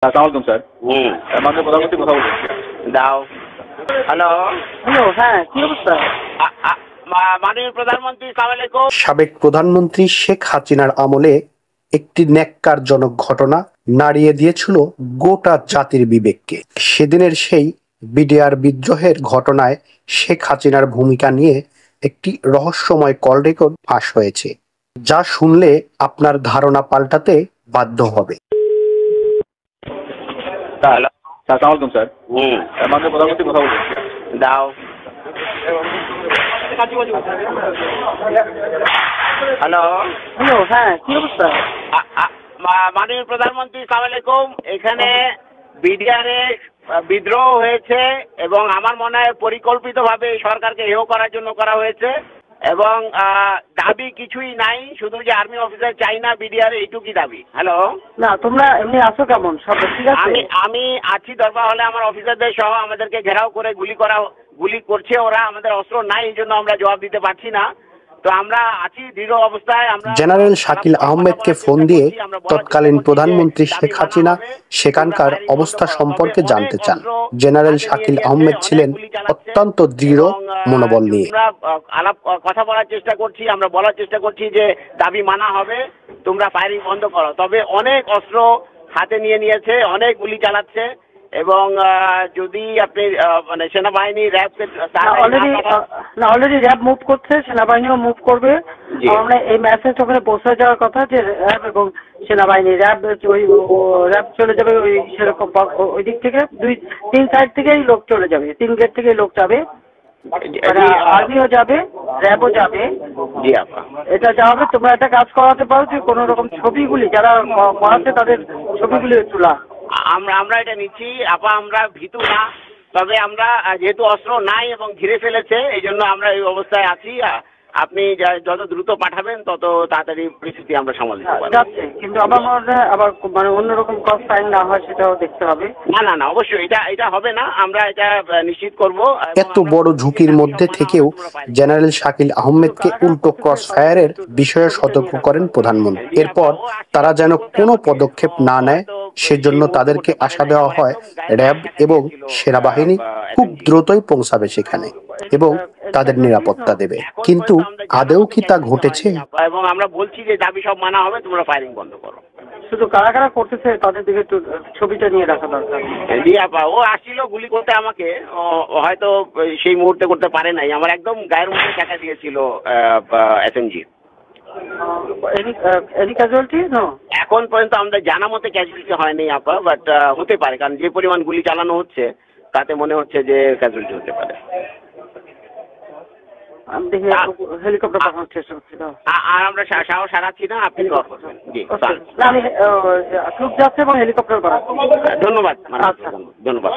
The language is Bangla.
আসসালামাইকুম স্যার। মাননীয় প্রধানমন্ত্রী কথা বলুন। দাও। হ্যালো হ্যালো, হ্যাঁ কি অবস্থা? মাননীয় প্রধানমন্ত্রী, সালাম আলাইকুম। সাবেক প্রধানমন্ত্রী শেখ হাসিনার আমলে একটি ন্যাক্কারজনক ঘটনা নাড়িয়ে দিয়েছিল গোটা জাতির বিবেককে। সেদিনের সেই বিডিআর বিদ্রোহের ঘটনায় শেখ হাসিনার ভূমিকা নিয়ে একটি রহস্যময় কল রেকর্ড ফাঁস হয়েছে, যা শুনলে আপনার ধারণা পাল্টাতে বাধ্য হবে। হ্যালো আসসালামাইকুম স্যার। মাননীয় প্রধানমন্ত্রী কথা বলুন। দাও। হ্যালো হ্যালো, হ্যাঁ কি অবস্থা? মাননীয় প্রধানমন্ত্রী, সালাম আলাইকুম। এখানে বিডিআরে বিদ্রোহ হয়েছে এবং আমার মনে হয় পরিকল্পিতভাবে সরকারকে হেয় করার জন্য করা হয়েছে এবং দাবি কিছুই নাই, শুধু যে আর্মি অফিসার চাই না বিডিআর, এইটুকুই দাবি। হ্যালো, না তোমরা এমনি আছো কেমন? সব ঠিক আছে? আমি আছি দরবার হলে, আমার অফিসারদের সহ আমাদেরকে ঘেরাও করে গুলি করছে ওরা। আমাদের অস্ত্র নাই, এই জন্য আমরা জবাব দিতে পারছি না। তো আমরা আছি দৃঢ় অবস্থায়। জেনারেল শাকিল আহমেদকে ফোন দিয়ে তৎকালীন প্রধানমন্ত্রী শেখ হাসিনা সেখানকার অবস্থা সম্পর্কে জানতে চান। জেনারেল শাকিল আহমেদ ছিলেন অত্যন্ত দৃঢ় মনোবল নিয়ে। আমরা কথা বলার চেষ্টা করছি, আমরা বলার চেষ্টা করছি যে দাবি মানা হবে, তোমরা ফায়ারিং বন্ধ করো। তবে অনেক অস্ত্র হাতে নিয়েছে, অনেক গুলি চালাচ্ছে এবং যদি আপনি মানে সেনাবাহিনী র্যাবকে অলরেডি র্যাব মুভ করছে, সেনাবাহিনীও মুভ করবে। আমরা এই মেসেজ ওখানে পৌঁছে যাওয়ার কথা যে র্যাব এবং সেনাবাহিনী র্যাব চলে যাবে ওই সেরকম ওই দিক থেকে তিন সাইড থেকেই লোক চলে যাবে, 3 গেট থেকেই লোক যাবে, আর্মিও যাবে, র্যাবও যাবে। জি আপা, এটা যাবে। তোমরা একটা কাজ করাতে পারো যে কোন রকম ছবিগুলি যারা করাচ্ছে তাদের ছবিগুলি তোলা। আমরা এটা নিচ্ছি আপা, আমরা ভীতু না। তবে আমরা যেহেতু অস্ত্র নাই এবং ঘিরে ফেলেছে, এই জন্য আমরা এই অবস্থায় আছি। আপনি যত দ্রুত পাঠাবেন তত তাড়াতাড়ি পরিস্থিতি আমরা সামাল দিতে পারবো। কিন্তু আমার মনে হয় আবার মানে অন্যরকম ক্রস ফায়ারিং না হয় সেটাও দেখতে হবে। না অবশ্যই এটা হবে না, আমরা এটা নিশ্চিত করব। এত বড় ঝুঁকির মধ্যে থেকেও জেনারেল শাকিল আহমেদকে উল্টো ক্রস ফায়ারের বিষয়ে সতর্ক করেন প্রধানমন্ত্রী। এরপর তারা যেন কোনো পদক্ষেপ না নেয়, সেজন্য তাদেরকে আশা দেওয়া হয় র্যাব এবং সেনাবাহিনী খুব দ্রুতই পৌঁছাবে সেখানে এবং তাদের নিরাপত্তা দেবে। কিন্তু আদৌ কি তা ঘটেছে? এবং আমরা বলছি যে দাবি সব মানা হবে, তোমরা ফায়ারিং বন্ধ করো। শুধু কারা কারা করতেছে তাদের দিকে একটু ছবিটা নিয়ে রাখা দরকার। জি আপা, ও আসছিল গুলি করতে আমাকে, হয়তো সেই মুহূর্তে করতে পারে নাই। আমার একদম গায়ের মধ্যে টাকা দিয়েছিল এসএমজি। Any casualty? নো, এখন পর্যন্ত আমাদের জানা মতে ক্যাজুয়ালিটি হয়নি আপা, বাট হতে পারে, কারণ যে পরিমাণ গুলি চালানো হচ্ছে তাতে মনে হচ্ছে যে ক্যাজুয়ালিটি হতে পারে। আমি দেখি হেলিকপ্টার পাঠানোর চেষ্টা করছি। আর আমরা সাহস হারাচ্ছি না, আপনি করবেন। জি, আমি ট্রুপ যাচ্ছে এবং হেলিকপ্টার পাঠাচ্ছি। ধন্যবাদ। আচ্ছা, ধন্যবাদ।